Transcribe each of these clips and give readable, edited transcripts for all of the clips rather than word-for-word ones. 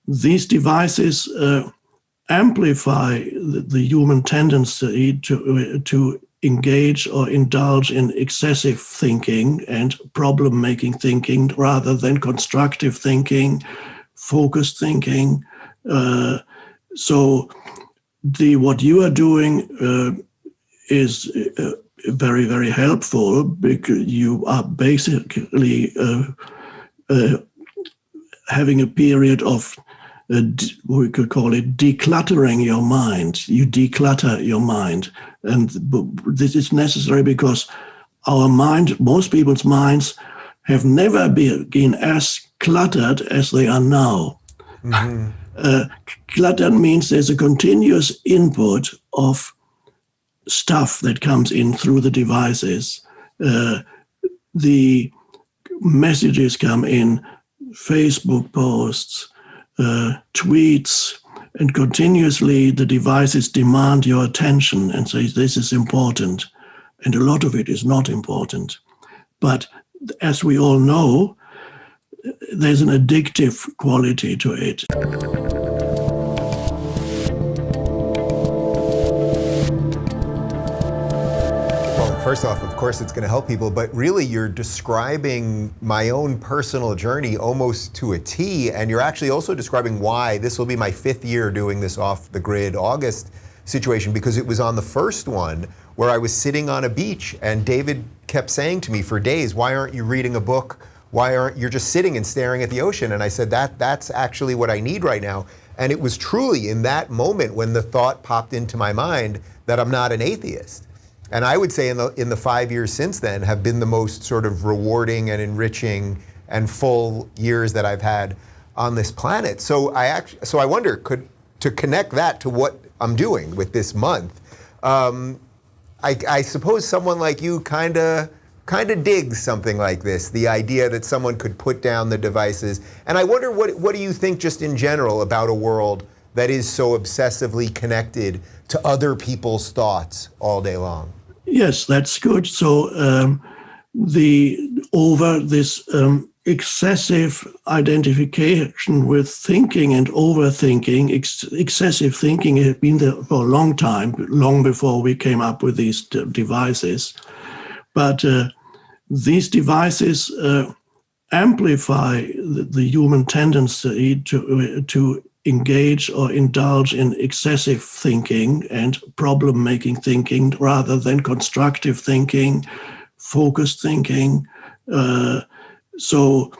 these devices amplify the human tendency to engage or indulge in excessive thinking and problem-making thinking rather than constructive thinking, focused thinking. So what you are doing is very, very helpful, because you are basically having a period of, we could call it decluttering your mind. You declutter your mind. And this is necessary because our mind, most people's minds, have never been as cluttered as they are now. Mm-hmm. Cluttered means there's a continuous input of stuff that comes in through the devices. The messages come in, Facebook posts, tweets, and continuously the devices demand your attention and say, this is important. And a lot of it is not important. But as we all know, there's an addictive quality to it. First off, of course, it's going to help people, but really you're describing my own personal journey almost to a T, and you're actually also describing why this will be my 5th year doing this off-the-grid August situation, because it was on the first one where I was sitting on a beach, and David kept saying to me for days, why aren't you reading a book? Why aren't you just sitting and staring at the ocean? And I said, that's actually what I need right now. And it was truly in that moment when the thought popped into my mind that I'm not an atheist. And I would say in the 5 years since then have been the most sort of rewarding and enriching and full years that I've had on this planet. So I wonder, to connect that to what I'm doing with this month, I suppose someone like you kind of digs something like this, the idea that someone could put down the devices. And I wonder, what do you think just in general about a world that is so obsessively connected to other people's thoughts all day long? Yes, that's good. So this excessive identification with thinking and overthinking, excessive thinking had been there for a long time, long before we came up with these devices. But these devices amplify the human tendency to engage or indulge in excessive thinking and problem-making thinking rather than constructive thinking, focused thinking. So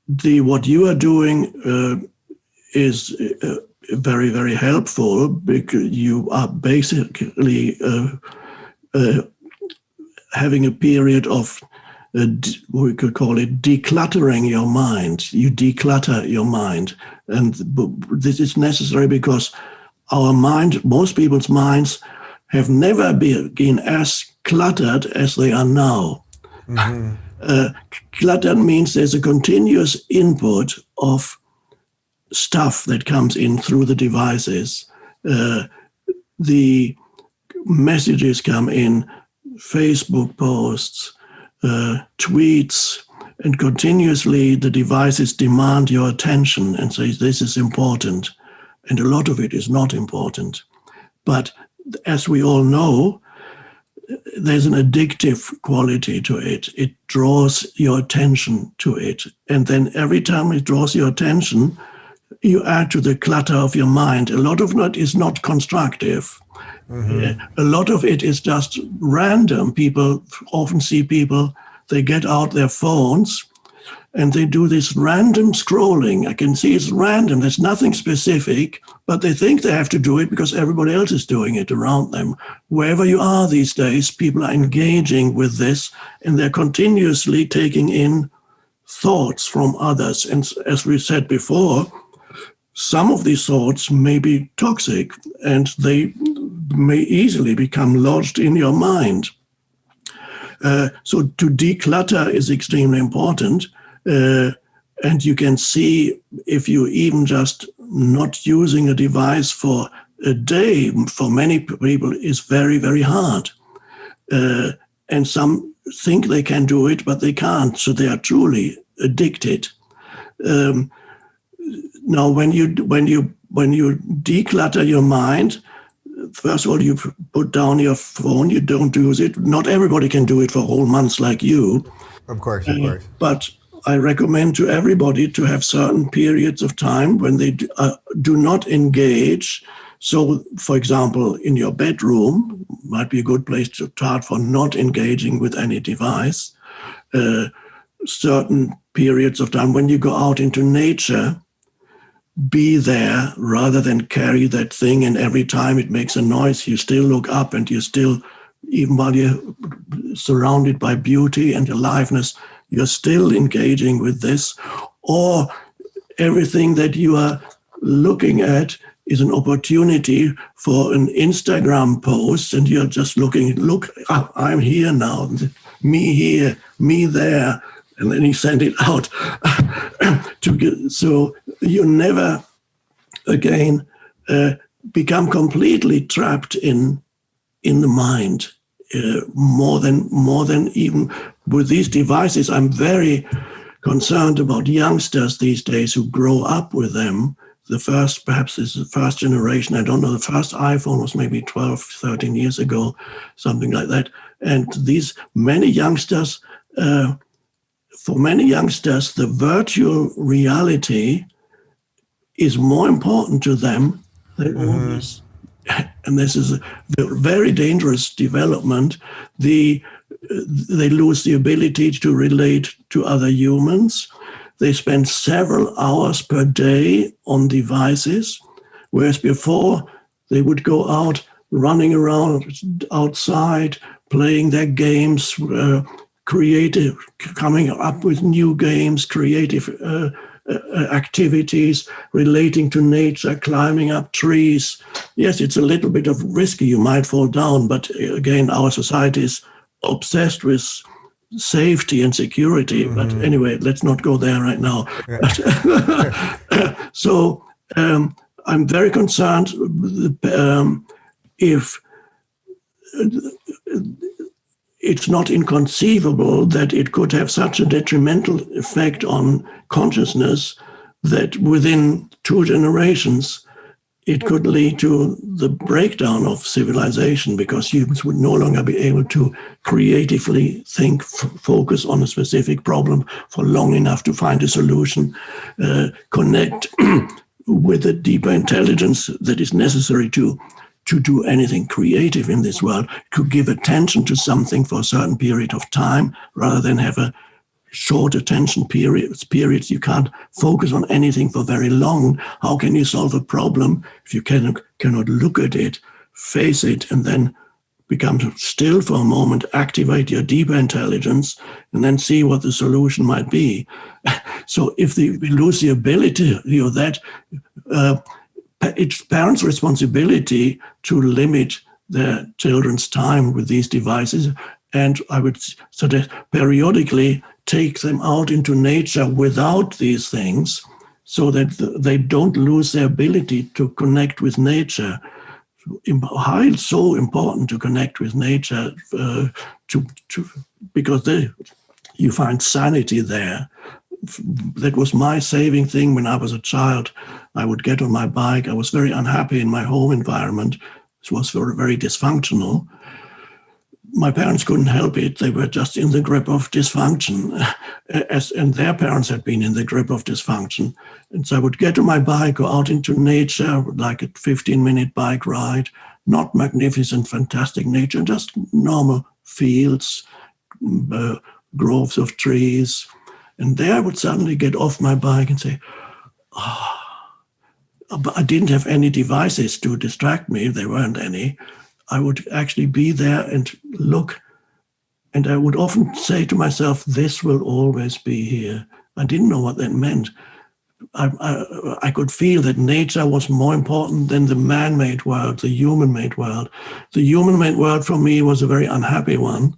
what you are doing is very, very helpful, because you are basically having a period of, we could call it decluttering your mind. You declutter your mind. And this is necessary because our mind, most people's minds, have never been as cluttered as they are now. Mm-hmm. Cluttered means there's a continuous input of stuff that comes in through the devices. The messages come in, Facebook posts, tweets, and continuously the devices demand your attention and say, this is important. And a lot of it is not important. But as we all know, there's an addictive quality to it. It draws your attention to it. And then every time it draws your attention, you add to the clutter of your mind. A lot of it is not constructive. Mm-hmm. A lot of it is just random. People often see people, they get out their phones and they do this random scrolling. I can see it's random. There's nothing specific, but they think they have to do it because everybody else is doing it around them. Wherever you are these days, people are engaging with this, and they're continuously taking in thoughts from others. And as we said before, some of these thoughts may be toxic, and they may easily become lodged in your mind. So to declutter is extremely important. And you can see if you even just not using a device for a day, for many people is very, very hard. And some think they can do it, but they can't. So they are truly addicted. Now, when you declutter your mind, first of all, you put down your phone. You don't use it. Not everybody can do it for whole months like you. Of course, of course. But I recommend to everybody to have certain periods of time when they do not engage. So, for example, in your bedroom might be a good place to start for not engaging with any device. Certain periods of time when you go out into nature, be there rather than carry that thing, and every time it makes a noise, you still look up, and you still, even while you're surrounded by beauty and aliveness, you're still engaging with this. Or everything that you are looking at is an opportunity for an Instagram post, and you're just looking, look, I'm here now, me here, me there, and then you send it out. So you never again become completely trapped in the mind. More than even with these devices, I'm very concerned about youngsters these days who grow up with them. Perhaps this is the first generation. I don't know. The first iPhone was maybe 12, 13 years ago, something like that. And many youngsters, for many youngsters, the virtual reality is more important to them than always. And this is a very dangerous development. They lose the ability to relate to other humans. They spend several hours per day on devices, whereas before they would go out running around outside, playing their games, creative, coming up with new games, creative activities relating to nature, climbing up trees. Yes, it's a little bit of risky. You might fall down, but again, our society is obsessed with safety and security. But anyway, let's not go there right now. So I'm very concerned if it's not inconceivable that it could have such a detrimental effect on consciousness that within 2 generations, it could lead to the breakdown of civilization, because humans would no longer be able to creatively think, focus on a specific problem for long enough to find a solution, connect with the deeper intelligence that is necessary to do anything creative in this world, to give attention to something for a certain period of time rather than have a short attention periods. You can't focus on anything for very long. How can you solve a problem if you cannot look at it, face it, and then become still for a moment, activate your deeper intelligence, and then see what the solution might be? So if we lose the ability of that, it's parents' responsibility to limit their children's time with these devices. And I would suggest periodically take them out into nature without these things, so that they don't lose their ability to connect with nature. It's so important to connect with nature, because you find sanity there. That was my saving thing when I was a child. I would get on my bike. I was very unhappy in my home environment. It was very dysfunctional. My parents couldn't help it. They were just in the grip of dysfunction, and their parents had been in the grip of dysfunction. And so I would get on my bike, go out into nature, like a 15-minute bike ride, not magnificent, fantastic nature, just normal fields, groves of trees. And there I would suddenly get off my bike and say, but I didn't have any devices to distract me. There weren't any. I would actually be there and look. And I would often say to myself, this will always be here. I didn't know what that meant. I could feel that nature was more important than the man-made world, the human-made world. The human-made world for me was a very unhappy one.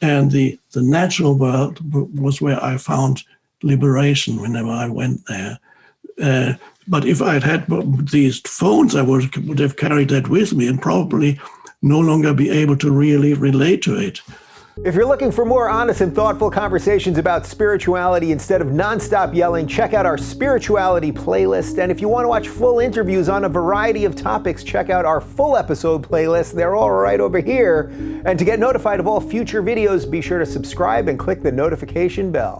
And the natural world was where I found liberation whenever I went there. But if I had these phones, I would have carried that with me and probably no longer be able to really relate to it. If you're looking for more honest and thoughtful conversations about spirituality instead of nonstop yelling, check out our spirituality playlist. And if you want to watch full interviews on a variety of topics, check out our full episode playlist. They're all right over here. And to get notified of all future videos, be sure to subscribe and click the notification bell.